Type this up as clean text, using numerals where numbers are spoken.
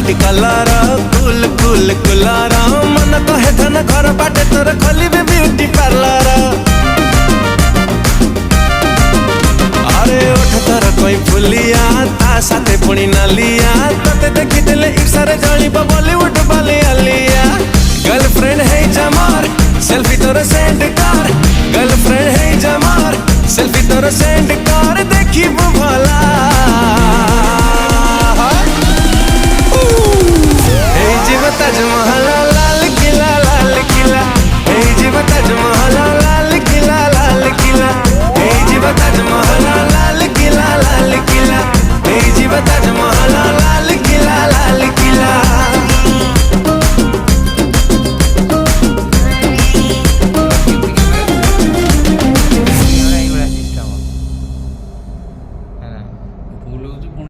Beauty colour कुल कुल cooler मन कहे धन घर बाटे तोर खोलिबे ब्यूटी पार्लर। अरे ओठ तोर कोई फुलिया ता साथे पुणी नालिया तते देखी देले इर्षारे जळिब बॉलीवुड वाली आलिया। गर्लफ्रेंड है जमार सेल्फी तोर सेंड कर, गर्लफ्रेंड है जमार सेल्फी तोर सेंड कर देखी भला।